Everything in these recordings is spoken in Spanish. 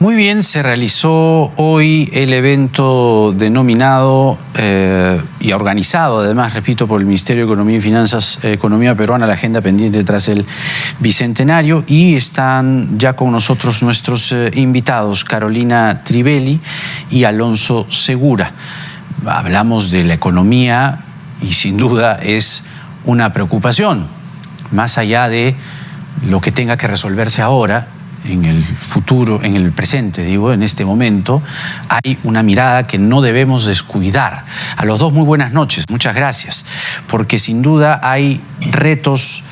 Muy bien, se realizó hoy el evento denominado y organizado, además, repito, por el Ministerio de Economía y Finanzas, Economía Peruana, la agenda pendiente tras el Bicentenario, y están ya con nosotros nuestros invitados, Carolina Trivelli y Alonso Segura. Hablamos de la economía y sin duda es una preocupación, más allá de lo que tenga que resolverse ahora. En el futuro, en el presente, digo, en este momento, hay una mirada que no debemos descuidar. A los dos, muy buenas noches, muchas gracias, porque sin duda hay retos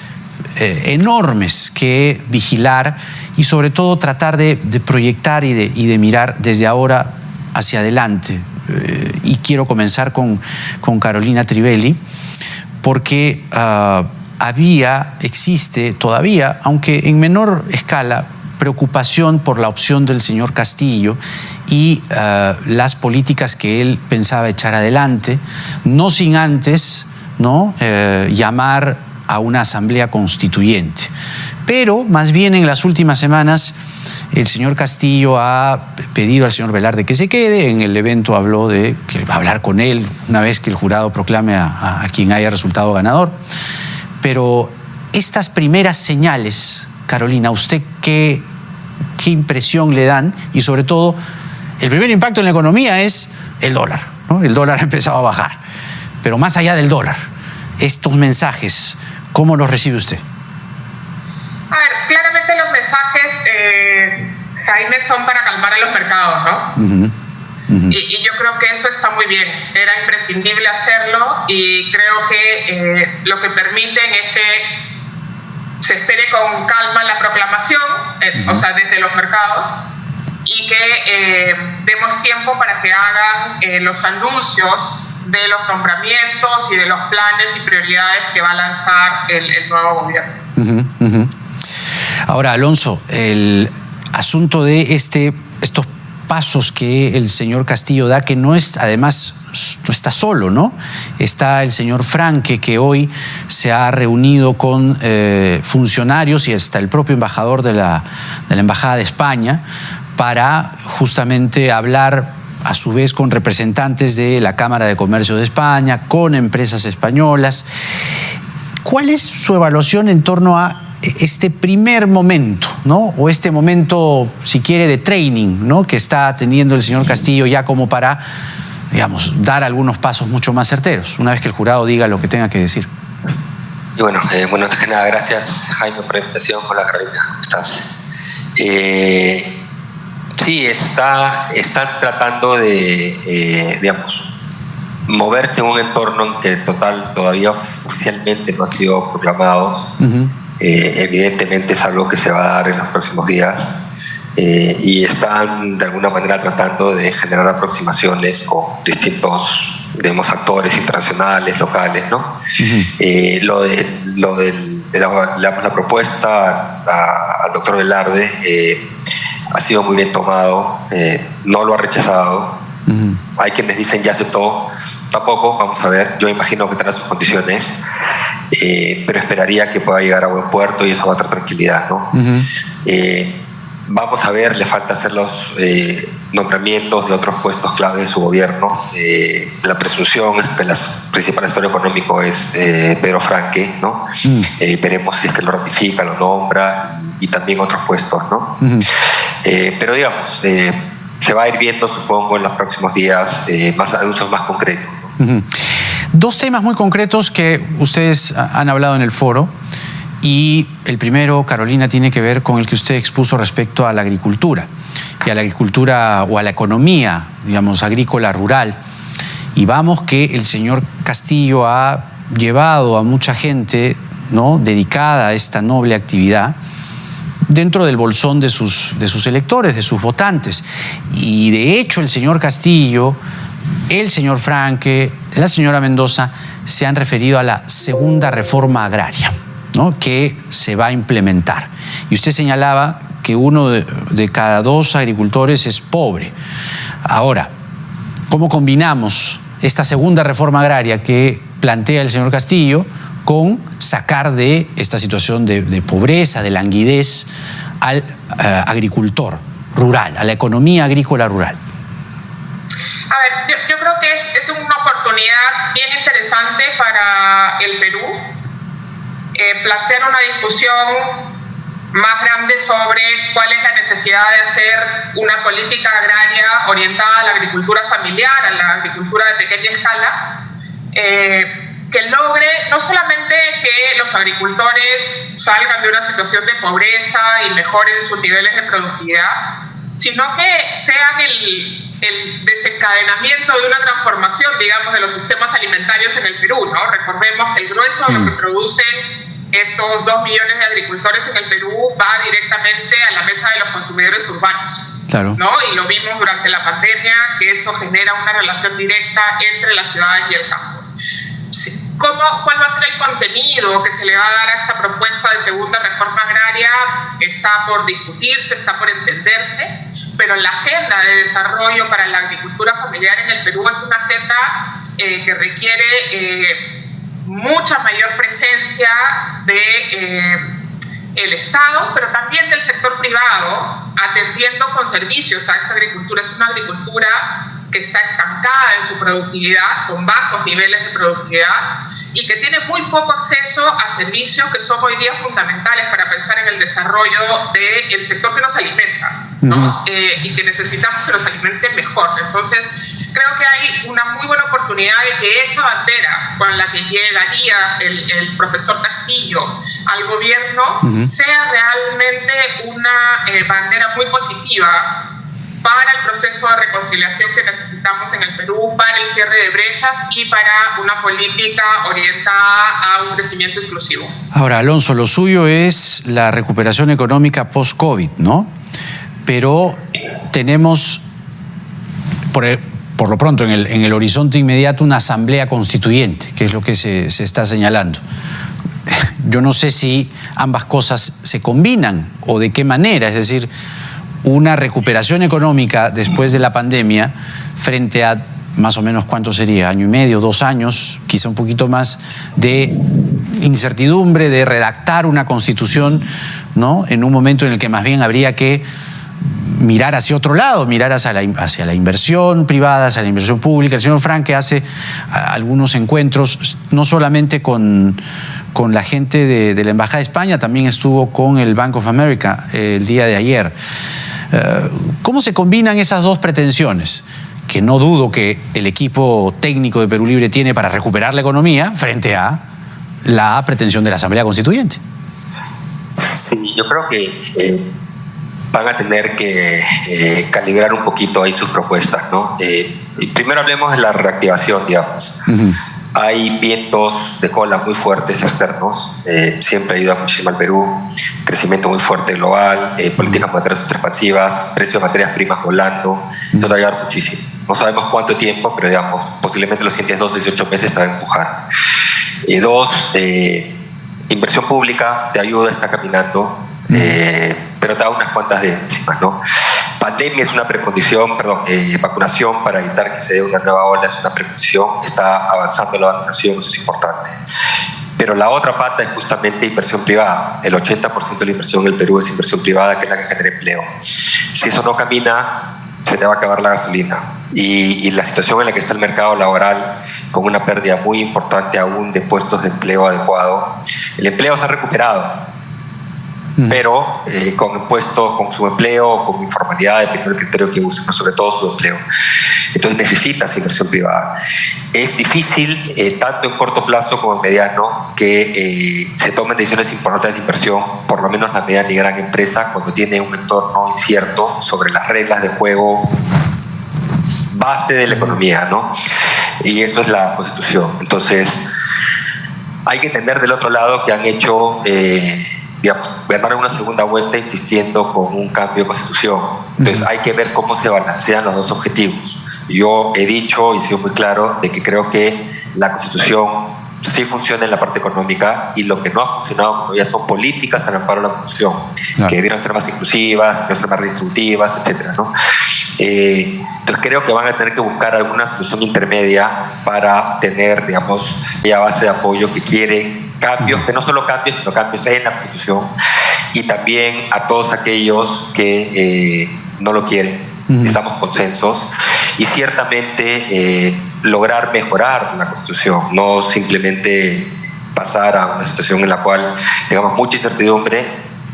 enormes que vigilar y sobre todo tratar de proyectar y de mirar desde ahora hacia adelante. Y quiero comenzar con Carolina Trivelli, porque existe todavía, aunque en menor escala, preocupación por la opción del señor Castillo y las políticas que él pensaba echar adelante, no sin antes llamar a una asamblea constituyente. Pero más bien en las últimas semanas el señor Castillo ha pedido al señor Velarde que se quede. En el evento habló de que va a hablar con él una vez que el jurado proclame a quien haya resultado ganador. Pero estas primeras señales, Carolina, ¿usted qué impresión le dan? Y sobre todo, el primer impacto en la economía es el dólar, ¿no? El dólar ha empezado a bajar. Pero más allá del dólar, estos mensajes, ¿cómo los recibe usted? A ver, claramente los mensajes, Jaime, son para calmar a los mercados, ¿no? Y yo creo que eso está muy bien. Era imprescindible hacerlo y creo que lo que permiten es que se espere con calma la proclamación, o sea, desde los mercados, y que demos tiempo para que hagan los anuncios de los nombramientos y de los planes y prioridades que va a lanzar el nuevo gobierno. Ahora, Alonso, el asunto de estos pasos que el señor Castillo da, que no es, además, no está solo, ¿no? Está el señor Franque, que hoy se ha reunido con funcionarios y hasta el propio embajador de la Embajada de España para justamente hablar a su vez con representantes de la Cámara de Comercio de España, con empresas españolas. ¿Cuál es su evaluación en torno a este primer momento, ¿no? O este momento, si quiere, de training, ¿no?, que está teniendo el señor Castillo ya como para, digamos, dar algunos pasos mucho más certeros, una vez que el jurado diga lo que tenga que decir? Y bueno, antes que nada, gracias, Jaime, por la invitación. Hola, Carolina, ¿cómo estás? Sí, están tratando de, digamos, moverse en un entorno en que todavía oficialmente no ha sido proclamado. Evidentemente es algo que se va a dar en los próximos días, y están de alguna manera tratando de generar aproximaciones con distintos, digamos, actores internacionales, locales, ¿no? La propuesta al doctor Velarde ha sido muy bien tomado, no lo ha rechazado. Hay quienes dicen ya aceptó, tampoco, vamos a ver, yo imagino que tendrá sus condiciones, pero esperaría que pueda llegar a buen puerto y eso va a traer tranquilidad, ¿no? Vamos a ver, le falta hacer los nombramientos de otros puestos clave de su gobierno. La presunción es que el principal asesor económico es Pedro Franque, ¿no? Veremos si es que lo ratifica, lo nombra, y también otros puestos, ¿no? Pero digamos, se va a ir viendo, supongo, en los próximos días más anuncios más concretos, ¿no? Dos temas muy concretos que ustedes han hablado en el foro, y el primero, Carolina, tiene que ver con el que usted expuso respecto a la agricultura y a la agricultura o a la economía, digamos, agrícola rural. Y vamos que el señor Castillo ha llevado a mucha gente, ¿no?, dedicada a esta noble actividad dentro del bolsón de sus electores, de sus votantes. Y de hecho el señor Castillo, el señor Franque, la señora Mendoza se han referido a la segunda reforma agraria, ¿no?, que se va a implementar. Y usted señalaba que uno de cada dos agricultores es pobre. Ahora, ¿cómo combinamos esta segunda reforma agraria que plantea el señor Castillo con sacar de esta situación de pobreza, de languidez al agricultor? rural, a la economía agrícola rural? A ver, yo creo que es una oportunidad bien interesante para el Perú plantear una discusión más grande sobre cuál es la necesidad de hacer una política agraria orientada a la agricultura familiar, a la agricultura de pequeña escala, que logre no solamente que los agricultores salgan de una situación de pobreza y mejoren sus niveles de productividad, sino que sean el desencadenamiento de una transformación, digamos, de los sistemas alimentarios en el Perú, ¿no? Recordemos que el grueso de lo que producen estos 2 millones de agricultores en el Perú va directamente a la mesa de los consumidores urbanos. Claro. ¿No? Y lo vimos durante la pandemia, que eso genera una relación directa entre las ciudades y el campo. ¿Cuál va a ser el contenido que se le va a dar a esta propuesta de segunda reforma agraria? Está por discutirse, está por entenderse, pero la agenda de desarrollo para la agricultura familiar en el Perú es una agenda que requiere mucha mayor presencia del Estado, pero también del sector privado, atendiendo con servicios a esta agricultura. Es una agricultura que está estancada en su productividad, con bajos niveles de productividad, y que tiene muy poco acceso a servicios que son hoy día fundamentales para pensar en el desarrollo del sector que nos alimenta, ¿no? Y que necesitamos que nos alimenten mejor. Entonces, creo que hay una muy buena oportunidad de que esa bandera con la que llegaría el profesor Castillo al gobierno sea realmente una bandera muy positiva para el proceso de reconciliación que necesitamos en el Perú, para el cierre de brechas y para una política orientada a un crecimiento inclusivo. Ahora, Alonso, lo suyo es la recuperación económica post-COVID, ¿no? Pero tenemos, por lo pronto, en el horizonte inmediato, una asamblea constituyente, que es lo que se está señalando. Yo no sé si ambas cosas se combinan o de qué manera, es decir, una recuperación económica después de la pandemia frente a más o menos, ¿cuánto sería? 1 año y medio, 2 años, quizá un poquito más, de incertidumbre, de redactar una constitución, ¿no? En un momento en el que más bien habría que mirar hacia otro lado, mirar hacia la inversión privada, hacia la inversión pública. El señor Franque hace algunos encuentros, no solamente con la gente de la Embajada de España, también estuvo con el Bank of America el día de ayer. ¿Cómo se combinan esas dos pretensiones? Que no dudo que el equipo técnico de Perú Libre tiene para recuperar la economía frente a la pretensión de la Asamblea Constituyente. Sí, yo creo que van a tener que calibrar un poquito ahí sus propuestas, ¿no? Y primero hablemos de la reactivación, digamos. Hay vientos de cola muy fuertes externos, siempre ayuda muchísimo al Perú, crecimiento muy fuerte global, políticas monetarias expansivas, precios de materias primas volando, esto te va a ayudar muchísimo. No sabemos cuánto tiempo, pero digamos, posiblemente los siguientes 2 a 18 meses te va a empujar. 2, inversión pública te ayuda, está caminando, pero te da unas cuantas de encima, ¿no? Pandemia es una precondición, vacunación para evitar que se dé una nueva ola es una precondición, está avanzando la vacunación, eso es importante. Pero la otra pata es justamente inversión privada. El 80% de la inversión en el Perú es inversión privada, que es la que genera empleo. Si eso no camina, se te va a acabar la gasolina. Y la situación en la que está el mercado laboral, con una pérdida muy importante aún de puestos de empleo adecuado, el empleo se ha recuperado, pero con subempleo, con informalidad, dependiendo del criterio que usen, pero sobre todo subempleo. Entonces necesitas inversión privada. Es difícil, tanto en corto plazo como en mediano, que se tomen decisiones importantes de inversión, por lo menos la mediana y gran empresa, cuando tiene un entorno incierto sobre las reglas de juego base de la economía, ¿no? Y eso es la Constitución. Entonces, hay que entender del otro lado que han hecho... ganaron una segunda vuelta insistiendo con un cambio de constitución. Entonces hay que ver cómo se balancean los dos objetivos. Yo he dicho y he sido muy claro de que creo que la constitución sí funciona en la parte económica y lo que no ha funcionado todavía son políticas al amparo de la constitución, que debieron ser más inclusivas, debieron ser más redistributivas, etcétera, ¿no? Entonces creo que van a tener que buscar alguna solución intermedia para tener, digamos, aquella base de apoyo que quiere cambios, que no solo cambios, sino cambios en la Constitución, y también a todos aquellos que no lo quieren, necesitamos consensos y ciertamente lograr mejorar la Constitución, no simplemente pasar a una situación en la cual tengamos mucha incertidumbre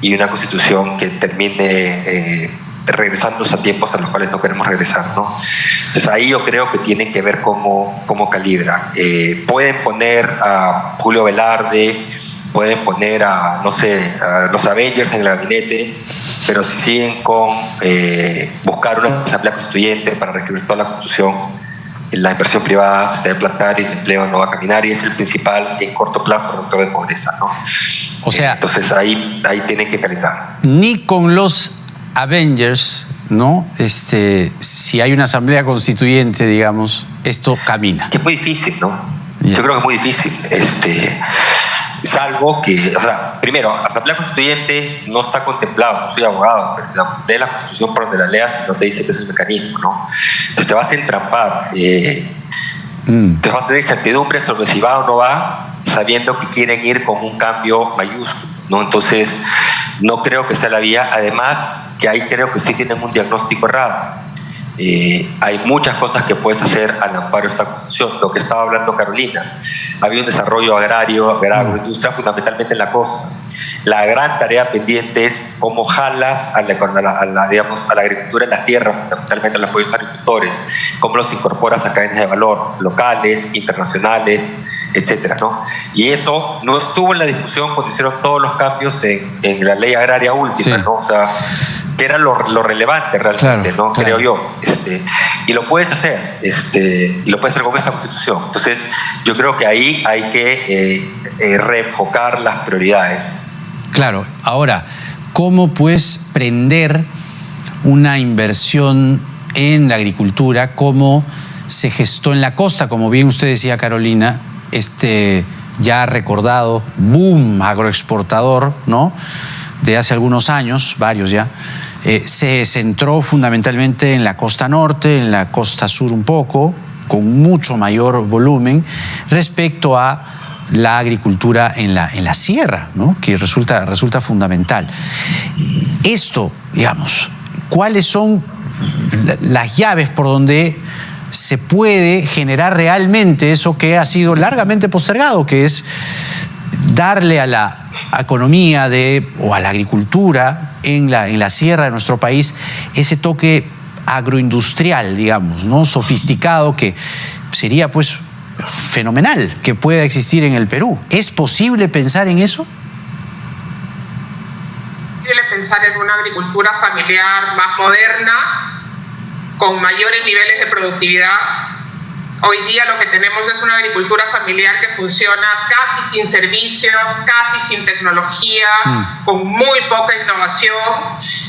y una Constitución que termine regresándonos a tiempos a los cuales no queremos regresar, ¿no? Entonces ahí yo creo que tienen que ver cómo calibra. Pueden poner a Julio Velarde, pueden poner a, no sé, a los Avengers en el gabinete, pero si siguen con buscar una asamblea constituyente para reescribir toda la Constitución, la inversión privada se debe plantar y el empleo no va a caminar, y es el principal en corto plazo reductor de pobreza, ¿no? O sea, entonces ahí tienen que calibrar. Ni con los Avengers, ¿no? Si hay una asamblea constituyente, digamos, esto camina. Que es muy difícil, ¿no? Yeah. Yo creo que es muy difícil. Salvo que, o sea, primero, asamblea constituyente no está contemplado, no soy abogado, pero lee la Constitución por donde la leas no te dice que es el mecanismo, ¿no? Entonces te vas a entrampar, te vas a tener incertidumbre sobre si va o no va, sabiendo que quieren ir con un cambio mayúsculo, ¿no? Entonces, no creo que sea la vía. Además, que ahí creo que sí tienen un diagnóstico errado. Hay muchas cosas que puedes hacer al amparo de esta Constitución. Lo que estaba hablando Carolina, había un desarrollo agroindustria fundamentalmente en la costa. La gran tarea pendiente es cómo jalas a la agricultura en la sierra, fundamentalmente a los pueblos agricultores, cómo los incorporas a cadenas de valor locales, internacionales, etcétera, ¿no? Y eso no estuvo en la discusión cuando hicieron todos los cambios en la ley agraria última, sí, ¿no? O sea, que era lo relevante realmente, claro, ¿no? Claro. Creo yo. Y lo puedes hacer, y lo puedes hacer con esta Constitución. Entonces, yo creo que ahí hay que reenfocar las prioridades. Claro. Ahora, ¿cómo pues prender una inversión en la agricultura? ¿Cómo se gestó en la costa? Como bien usted decía, Carolina, ya recordado boom agroexportador, ¿no? De hace algunos años, varios ya, se centró fundamentalmente en la costa norte, en la costa sur un poco, con mucho mayor volumen respecto a la agricultura en la sierra, ¿no? Que resulta fundamental. Esto, digamos, ¿cuáles son las llaves por donde se puede generar realmente eso que ha sido largamente postergado, que es darle a la economía o a la agricultura en la sierra de nuestro país ese toque agroindustrial, digamos, ¿no? Sofisticado, que sería pues fenomenal que pueda existir en el Perú? ¿Es posible pensar en eso? Es posible pensar en una agricultura familiar más moderna, con mayores niveles de productividad. Hoy día lo que tenemos es una agricultura familiar que funciona casi sin servicios, casi sin tecnología, con muy poca innovación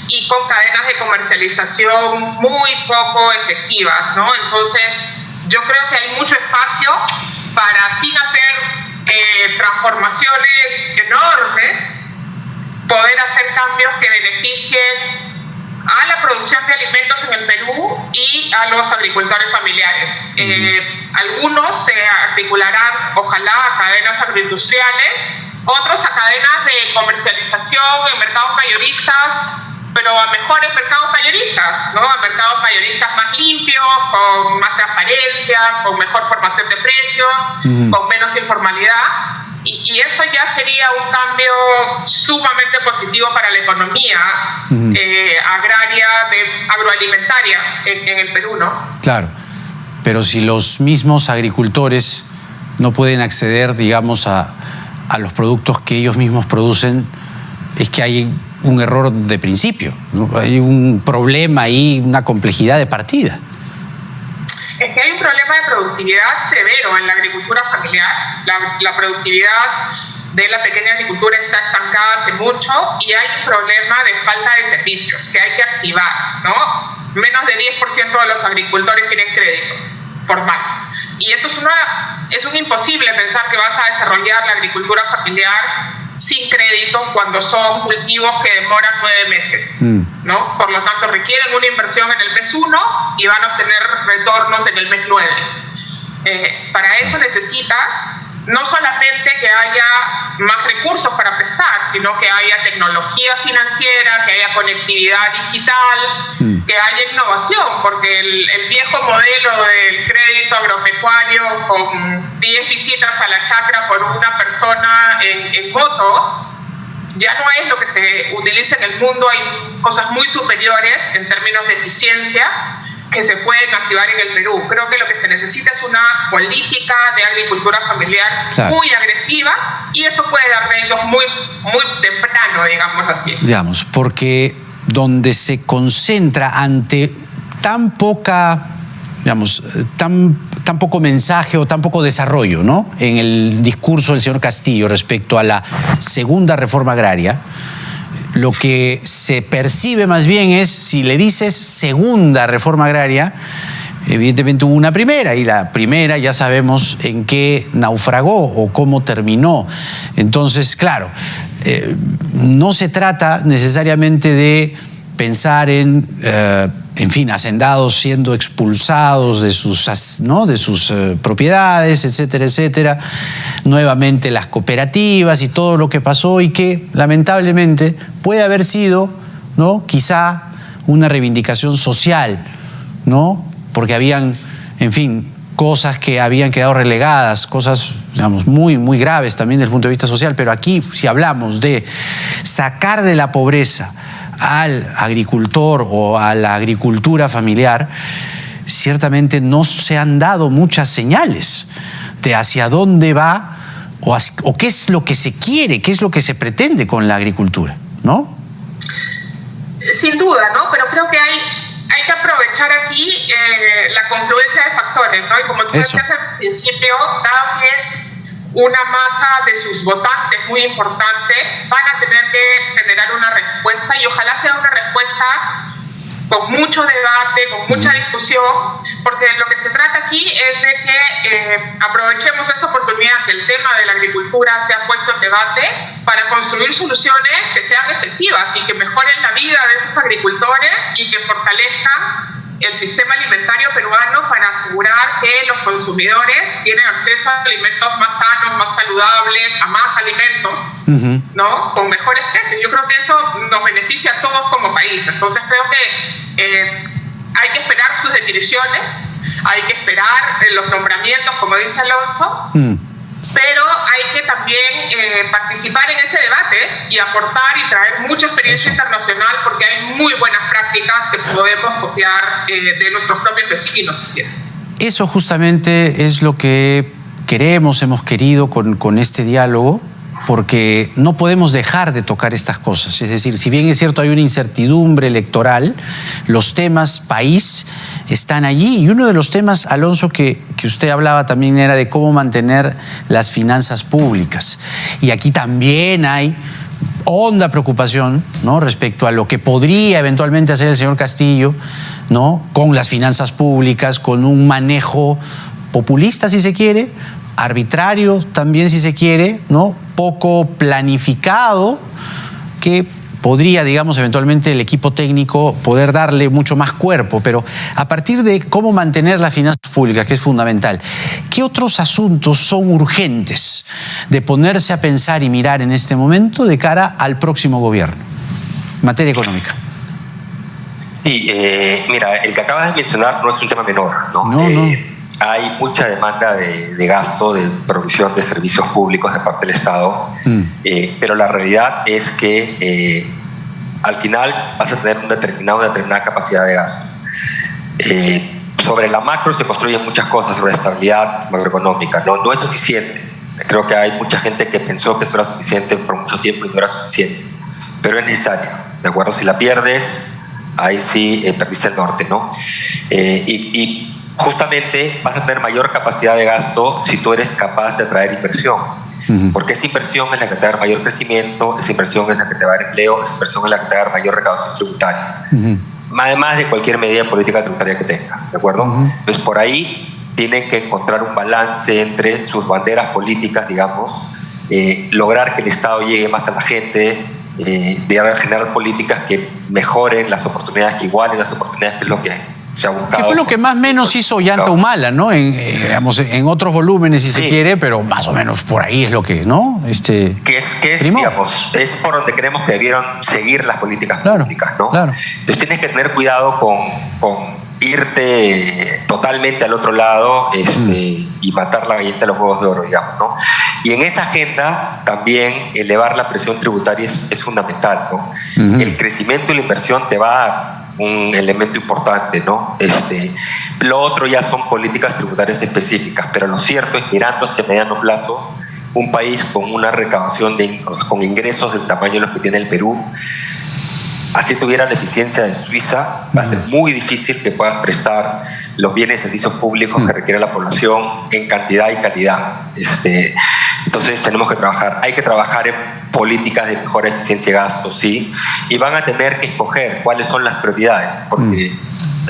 y con cadenas de comercialización muy poco efectivas, ¿no? Entonces, yo creo que hay mucho espacio para, sin hacer transformaciones enormes, poder hacer cambios que beneficien a la producción de alimentos en el Perú y a los agricultores familiares. Algunos se articularán, ojalá, a cadenas agroindustriales, otros a cadenas de comercialización en mercados mayoristas, pero a mejores mercados mayoristas, ¿no? A mercados mayoristas más limpios, con más transparencia, con mejor formación de precios, con menos informalidad. Y eso ya sería un cambio sumamente positivo para la economía agraria, agroalimentaria en el Perú, ¿no? Claro, pero si los mismos agricultores no pueden acceder, digamos, a los productos que ellos mismos producen, es que hay un error de principio, ¿no? Hay un problema ahí, una complejidad de partida. Es que hay un problema de productividad severo en la agricultura familiar. La productividad de la pequeña agricultura está estancada hace mucho y hay un problema de falta de servicios que hay que activar, ¿no? Menos de 10% de los agricultores tienen crédito formal. Y esto es un imposible pensar que vas a desarrollar la agricultura familiar sin crédito cuando son cultivos que demoran 9 meses, ¿no? Por lo tanto, requieren una inversión en el mes 1 y van a obtener retornos en el mes 9. Para eso necesitas no solamente que haya más recursos para prestar, sino que haya tecnología financiera, que haya conectividad digital, que haya innovación, porque el viejo modelo del crédito agropecuario con 10 visitas a la chacra por una persona en moto, ya no es lo que se utiliza en el mundo. Hay cosas muy superiores en términos de eficiencia que se pueden activar en el Perú. Creo que lo que se necesita es una política de agricultura familiar muy agresiva, y eso puede dar réditos muy temprano, digámoslo así. Digamos, porque donde se concentra ante tan poca, digamos, tan poco mensaje o tan poco desarrollo, ¿no?, en el discurso del señor Castillo respecto a la segunda reforma agraria, lo que se percibe más bien es, si le dices segunda reforma agraria, evidentemente hubo una primera, y la primera ya sabemos en qué naufragó o cómo terminó. Entonces, claro, no se trata necesariamente de pensar en fin, hacendados siendo expulsados de sus, ¿no?, de sus propiedades, etcétera, etcétera. Nuevamente las cooperativas y todo lo que pasó, y que lamentablemente puede haber sido, ¿no?, quizá una reivindicación social, ¿no?, porque habían, en fin, cosas que habían quedado relegadas, cosas, digamos, muy graves también desde el punto de vista social. Pero aquí, si hablamos de sacar de la pobreza al agricultor o a la agricultura familiar, ciertamente no se han dado muchas señales de hacia dónde va o qué es lo que se quiere, qué es lo que se pretende con la agricultura, ¿no? Sin duda, ¿no? Pero creo que hay que aprovechar aquí la confluencia de factores, ¿no? Y como tú decías al principio, dado que es una masa de sus votantes muy importante, van a tener que generar una respuesta, y ojalá sea una respuesta con mucho debate, con mucha discusión, porque lo que se trata aquí es de que aprovechemos esta oportunidad que el tema de la agricultura se ha puesto en debate para construir soluciones que sean efectivas y que mejoren la vida de esos agricultores y que fortalezcan el sistema alimentario peruano para asegurar que los consumidores tienen acceso a alimentos más sanos, más saludables, a más alimentos, ¿no?, con mejores precios. Yo creo que eso nos beneficia a todos como país. Entonces creo que hay que esperar sus definiciones, hay que esperar los nombramientos, como dice Alonso, pero hay que también participar en ese debate y aportar y traer mucha experiencia internacional, porque hay muy buenas prácticas que podemos copiar de nuestros propios vecinos. Eso justamente es lo que hemos querido con este diálogo, porque no podemos dejar de tocar estas cosas. Es decir, si bien es cierto hay una incertidumbre electoral, los temas país están allí, y uno de los temas, Alonso, que usted hablaba también era de cómo mantener las finanzas públicas. Y aquí también hay honda preocupación, ¿no?, respecto a lo que podría eventualmente hacer el señor Castillo, ¿no?, con las finanzas públicas, con un manejo populista, si se quiere, arbitrario también, si se quiere, ¿no?, poco planificado, que podría, digamos, eventualmente el equipo técnico poder darle mucho más cuerpo. Pero a partir de cómo mantener las finanzas públicas, que es fundamental, ¿qué otros asuntos son urgentes de ponerse a pensar y mirar en este momento de cara al próximo gobierno en materia económica? Sí, mira, el que acabas de mencionar no es un tema menor, ¿no? No. Hay mucha demanda de gasto, de provisión de servicios públicos de parte del Estado, pero la realidad es que al final vas a tener una determinada capacidad de gasto. Sobre la macro se construyen muchas cosas, sobre la estabilidad macroeconómica, no es suficiente. Creo que hay mucha gente que pensó que esto era suficiente por mucho tiempo y no era suficiente, pero es necesario, ¿de acuerdo? Si la pierdes, ahí sí perdiste el norte, ¿no? Y justamente vas a tener mayor capacidad de gasto si tú eres capaz de atraer inversión, porque esa inversión es la que te va a dar mayor crecimiento, esa inversión es la que te va a dar empleo, esa inversión es la que te va a dar mayor recaudación tributaria, además de cualquier medida política tributaria que tenga, ¿de acuerdo? Entonces por ahí tienen que encontrar un balance entre sus banderas políticas, digamos, lograr que el Estado llegue más a la gente, de generar políticas que mejoren las oportunidades, que igualen las oportunidades, que es lo que se ha buscado. Que fue lo que más o menos hizo Ollanta Humala, ¿no? En otros volúmenes, si se quiere, pero más o menos por ahí es lo que, ¿no? Que es digamos, es por donde creemos que debieron seguir las políticas públicas, ¿no? Claro. Entonces tienes que tener cuidado con irte totalmente al otro lado y matar la gallina de los huevos de oro, digamos, ¿no? Y en esa agenda también elevar la presión tributaria es fundamental, ¿no? El crecimiento y la inversión te va a dar un elemento importante, ¿no? Lo otro ya son políticas tributarias específicas, pero lo cierto es, mirando hacia mediano plazo, un país con una recaudación con ingresos del tamaño de los que tiene el Perú, así tuviera la eficiencia de Suiza, va a ser muy difícil que puedas prestar los bienes y servicios públicos que requiere la población en cantidad y calidad. Entonces tenemos que trabajar, hay que trabajar en políticas de mejor eficiencia de gasto, sí, y van a tener que escoger cuáles son las prioridades, porque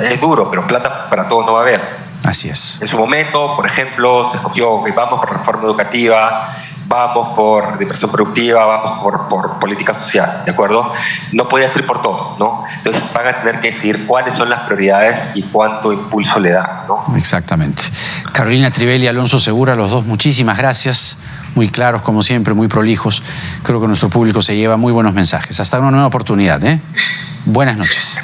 es duro, pero plata para todo no va a haber. Así es. En su momento, por ejemplo, se escogió que vamos por reforma educativa, vamos por inversión productiva, vamos por política social, ¿de acuerdo? No podía ser por todo, ¿no? Entonces van a tener que decidir cuáles son las prioridades y cuánto impulso le dan, ¿no? Exactamente. Carolina Trivelli y Alonso Segura, los dos, muchísimas gracias. Muy claros, como siempre, muy prolijos. Creo que nuestro público se lleva muy buenos mensajes. Hasta una nueva oportunidad, ¿eh? Buenas noches.